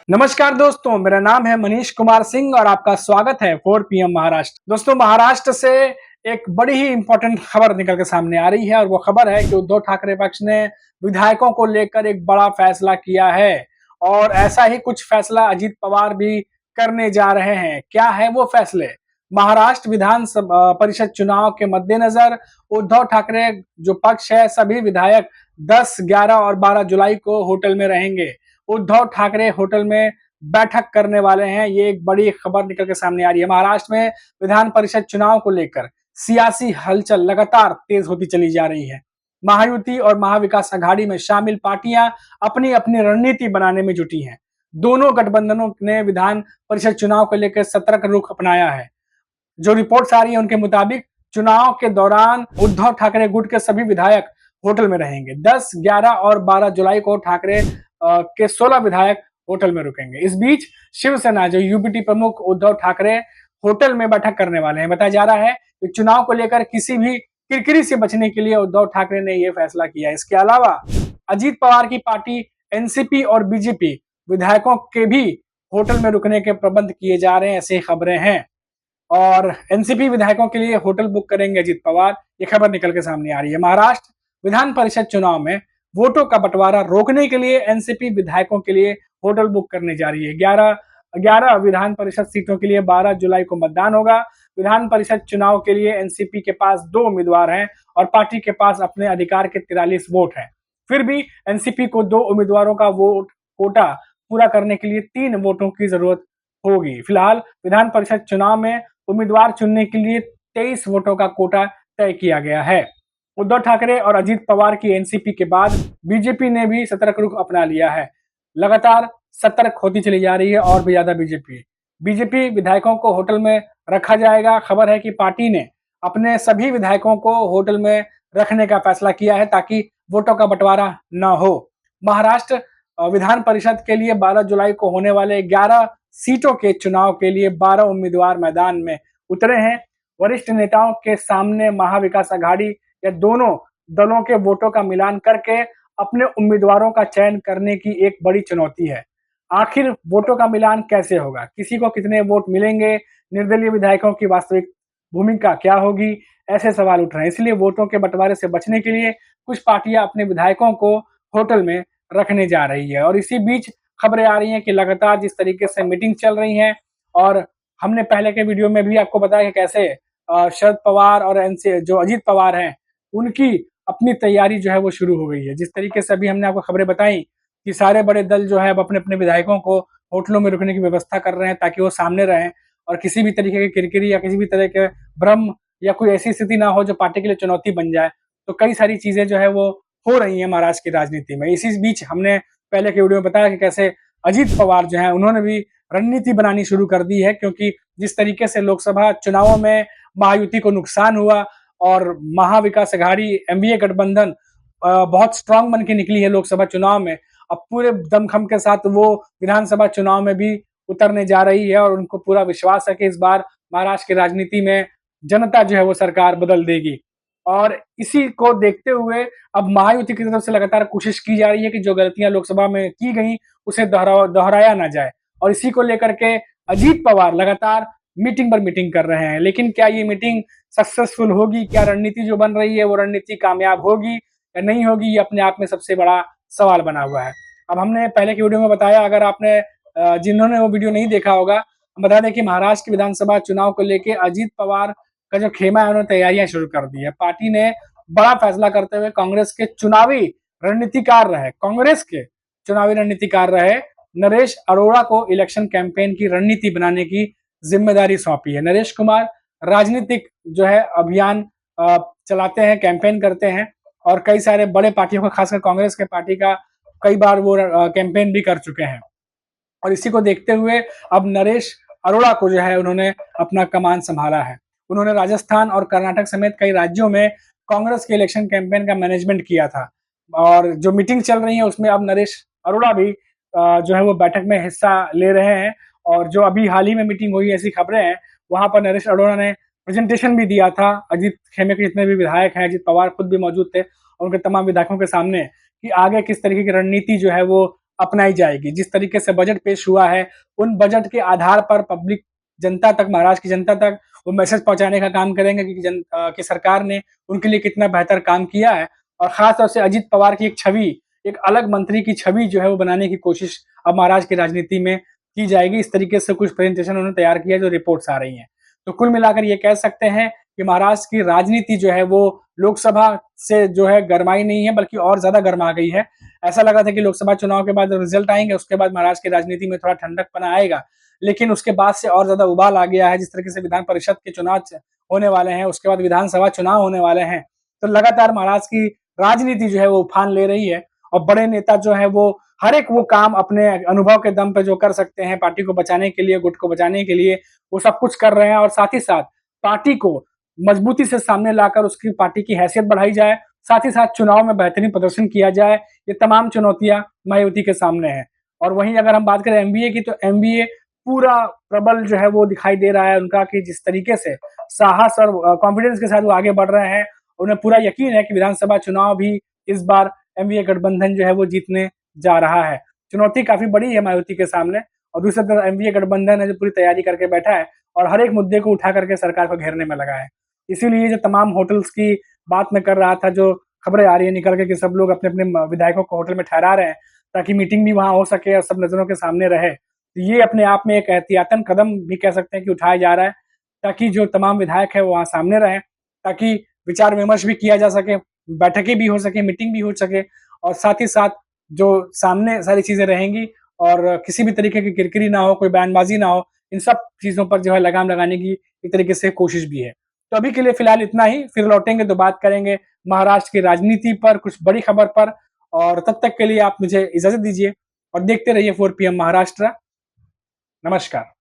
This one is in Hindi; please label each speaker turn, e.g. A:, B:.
A: नमस्कार दोस्तों, मेरा नाम है मनीष कुमार सिंह और आपका स्वागत है 4 पीएम महाराष्ट्र। दोस्तों, महाराष्ट्र से एक बड़ी ही इंपॉर्टेंट खबर निकल के सामने आ रही है और वो खबर है कि उद्धव ठाकरे पक्ष ने विधायकों को लेकर एक बड़ा फैसला किया है और ऐसा ही कुछ फैसला अजीत पवार भी करने जा रहे हैं। क्या है वो फैसले? महाराष्ट्र विधानसभा परिषद चुनाव के मद्देनजर उद्धव ठाकरे जो पक्ष है, सभी विधायक 10, 11 और 12 जुलाई को होटल में रहेंगे। उद्धव ठाकरे होटल में बैठक करने वाले हैं। ये एक बड़ी खबर निकल के सामने आ रही है। महाराष्ट्र में विधान परिषद चुनाव को लेकर सियासी हलचल लगातार तेज होती चली जा रही है। महायुति और महाविकास अघाड़ी में शामिल पार्टियां अपनी अपनी रणनीति बनाने में जुटी हैं। दोनों गठबंधनों ने विधान परिषद चुनाव को लेकर सतर्क रुख अपनाया है। जो रिपोर्ट्स आ रही है उनके मुताबिक चुनाव के दौरान उद्धव ठाकरे गुट के सभी विधायक होटल में रहेंगे। 10, 11 और 12 जुलाई को ठाकरे के 16 विधायक होटल में रुकेंगे। इस बीच शिवसेना जो यूबीटी प्रमुख उद्धव ठाकरे होटल में बैठक करने वाले हैं। बताया जा रहा है कि चुनाव को लेकर किसी भी किरकिरी से बचने के लिए उद्धव ठाकरे ने यह फैसला किया। इसके अलावा अजीत पवार की पार्टी एनसीपी और बीजेपी विधायकों के भी होटल में रुकने के प्रबंध किए जा रहे हैं, ऐसी खबरें हैं। और एनसीपी विधायकों के लिए होटल बुक करेंगे अजीत पवार, ये खबर निकल के सामने आ रही है। महाराष्ट्र विधान परिषद चुनाव में वोटों का बंटवारा रोकने के लिए एनसीपी विधायकों के लिए होटल बुक करने जा रही है। 11 विधान परिषद सीटों के लिए 12 जुलाई को मतदान होगा। विधान परिषद चुनाव के लिए एनसीपी के पास 2 उम्मीदवार हैं और पार्टी के पास अपने अधिकार के 43 वोट हैं। फिर भी एनसीपी को 2 उम्मीदवारों का वोट कोटा पूरा करने के लिए 3 वोटों की जरूरत होगी। फिलहाल विधान परिषद चुनाव में उम्मीदवार चुनने के लिए 23 वोटों का कोटा तय किया गया है। उद्धव ठाकरे और अजीत पवार की एनसीपी के बाद बीजेपी ने भी सतर्क रुख अपना लिया है। लगातार सतर्क होती चली जा रही है और भी ज्यादा बीजेपी विधायकों को होटल में रखा जाएगा। खबर है कि पार्टी ने अपने सभी विधायकों को होटल में रखने का फैसला किया है ताकि वोटों का बंटवारा न हो। महाराष्ट्र विधान परिषद के लिए 12 जुलाई को होने वाले 11 सीटों के चुनाव के लिए 12 उम्मीदवार मैदान में उतरे हैं। वरिष्ठ नेताओं के सामने महाविकास अघाड़ी या दोनों दलों के वोटों का मिलान करके अपने उम्मीदवारों का चयन करने की एक बड़ी चुनौती है। आखिर वोटों का मिलान कैसे होगा? किसी को कितने वोट मिलेंगे? निर्दलीय विधायकों की वास्तविक भूमिका क्या होगी? ऐसे सवाल उठ रहे हैं। इसलिए वोटों के बंटवारे से बचने के लिए कुछ पार्टियां अपने विधायकों को होटल में रखने जा रही है और इसी बीच खबरें आ रही हैं कि लगातार जिस तरीके से मीटिंग चल रही है और हमने पहले के वीडियो में भी आपको बताया कि कैसे शरद पवार और जो अजीत पवार हैं उनकी अपनी तैयारी जो है वो शुरू हो गई है। जिस तरीके से अभी हमने आपको खबरें बताई कि सारे बड़े दल जो है अब अपने अपने विधायकों को होटलों में रुकने की व्यवस्था कर रहे हैं ताकि वो सामने रहें और किसी भी तरीके की किरकिरी या किसी भी तरह के भ्रम या कोई ऐसी स्थिति ना हो जो पार्टी के लिए चुनौती बन जाए। तो कई सारी चीजें जो है वो हो रही है महाराष्ट्र की राजनीति में। इसी बीच हमने पहले के वीडियो में बताया कि कैसे अजीत पवार जो है उन्होंने भी रणनीति बनानी शुरू कर दी है, क्योंकि जिस तरीके से लोकसभा चुनावों में महायुति को नुकसान हुआ और महाविकास अघाड़ी एमवीए गठबंधन बहुत स्ट्रांग बन के निकली है लोकसभा चुनाव में, अब पूरे दमखम के साथ वो विधानसभा चुनाव में भी उतरने जा रही है और उनको पूरा विश्वास है कि इस बार महाराष्ट्र की राजनीति में जनता जो है वो सरकार बदल देगी। और इसी को देखते हुए अब महायुति की तरफ से लगातार कोशिश की जा रही है कि जो गलतियां लोकसभा में की गई उसे दोहराया ना जाए और इसी को लेकर के अजीत पवार लगातार मीटिंग पर मीटिंग कर रहे हैं। लेकिन क्या ये मीटिंग सक्सेसफुल होगी? क्या रणनीति जो बन रही है वो रणनीति कामयाब होगी या नहीं होगी? ये अपने आप में सबसे बड़ा सवाल बना हुआ है। अब हमने पहले की वीडियो में बताया, अगर आपने जिन्होंने वो वीडियो नहीं देखा होगा, हम बता दें कि महाराष्ट्र की विधानसभा चुनाव को लेकर अजीत पवार का जो खेमा है उन्होंने तैयारियां शुरू कर दी है। पार्टी ने बड़ा फैसला करते हुए कांग्रेस के चुनावी रणनीतिकार रहे नरेश अरोड़ा को इलेक्शन कैंपेन की रणनीति बनाने की जिम्मेदारी सौंपी है। नरेश कुमार राजनीतिक जो है अभियान चलाते हैं, कैंपेन करते हैं और कई सारे बड़े पार्टियों का, खासकर कांग्रेस के पार्टी का कई बार वो कैंपेन भी कर चुके हैं। और इसी को देखते हुए अब नरेश अरोड़ा को जो है उन्होंने अपना कमान संभाला है। उन्होंने राजस्थान और कर्नाटक समेत कई राज्यों में कांग्रेस के इलेक्शन कैंपेन का मैनेजमेंट किया था और जो मीटिंग चल रही है उसमें अब नरेश अरोड़ा भी जो है वो बैठक में हिस्सा ले रहे हैं। और जो अभी हाल ही में मीटिंग हुई, ऐसी खबरें हैं, वहां पर नरेश अरोड़ा ने प्रेजेंटेशन भी दिया था अजीत खेमे के जितने भी विधायक हैं, अजीत पवार खुद भी मौजूद थे और उनके तमाम विधायकों के सामने कि आगे किस तरीके की रणनीति जो है वो अपनाई जाएगी। जिस तरीके से बजट पेश हुआ है, उन बजट के आधार पर पब्लिक जनता तक, महाराष्ट्र की जनता तक वो मैसेज पहुंचाने का काम करेंगे कि सरकार ने उनके लिए कितना बेहतर काम किया है। और खास तौर से अजित पवार की एक छवि, एक अलग मंत्री की छवि जो है वो बनाने की कोशिश अब महाराष्ट्र की राजनीति में की जाएगी। इस तरीके से कुछ प्रेजेंटेशन उन्होंने तैयार किया जो रिपोर्ट्स आ रही हैं। तो कुल मिलाकर ये कह सकते हैं कि महाराष्ट्र की राजनीति जो है वो लोकसभा से जो है गरमाई नहीं है, बल्कि और ज्यादा गरमा गई है। ऐसा लगा था कि लोकसभा चुनाव के बाद रिजल्ट आएंगे, उसके बाद महाराष्ट्र की राजनीति में थोड़ा ठंडकपना आएगा, लेकिन उसके बाद से और ज्यादा उबाल आ गया है। जिस तरीके से विधान परिषद के चुनाव होने वाले हैं, उसके बाद विधानसभा चुनाव होने वाले हैं, तो लगातार महाराष्ट्र की राजनीति जो है वो उफान ले रही है। और बड़े नेता जो है वो हर एक वो काम अपने अनुभव के दम पे जो कर सकते हैं पार्टी को बचाने के लिए, गुट को बचाने के लिए, वो सब कुछ कर रहे हैं। और साथ ही साथ पार्टी को मजबूती से सामने लाकर उसकी पार्टी की हैसियत बढ़ाई जाए, साथ ही साथ चुनाव में बेहतरीन प्रदर्शन किया जाए। ये तमाम चुनौतियां महायुति के सामने हैं। और वहीं अगर हम बात करें एमबीए की, तो एमबीए पूरा प्रबल जो है वो दिखाई दे रहा है उनका, कि जिस तरीके से साहस और कॉन्फिडेंस के साथ वो आगे बढ़ रहे हैं। उन्हें पूरा यकीन है कि विधानसभा चुनाव भी इस बार एमवीए गठबंधन जो है वो जीतने जा रहा है। चुनौती काफी बड़ी है मायावती के सामने, और दूसरी तरफ एमवीए गठबंधन है जो पूरी तैयारी करके बैठा है और हर एक मुद्दे को उठा करके सरकार को घेरने में लगा है। इसीलिए जो तमाम होटल्स की बात मैं कर रहा था, जो खबरें आ रही है निकल के कि सब लोग अपने अपने विधायकों को होटल में ठहरा रहे हैं ताकि मीटिंग भी वहां हो सके और सब नजरों के सामने रहे। तो ये अपने आप में एक एहतियातन कदम भी कह सकते हैं कि उठाया जा रहा है, ताकि जो तमाम विधायक है वो वहां सामने रहे, ताकि विचार विमर्श भी किया जा सके, बैठकें भी हो सके, मीटिंग भी हो सके, और साथ ही साथ जो सामने सारी चीजें रहेंगी और किसी भी तरीके की किरकिरी ना हो, कोई बयानबाजी ना हो, इन सब चीजों पर जो है लगाम लगाने की एक तरीके से कोशिश भी है। तो अभी के लिए फिलहाल इतना ही, फिर लौटेंगे तो बात करेंगे महाराष्ट्र की राजनीति पर, कुछ बड़ी खबर पर। और तब तक के लिए आप मुझे इजाजत दीजिए और देखते रहिए 4 PM महाराष्ट्र। नमस्कार।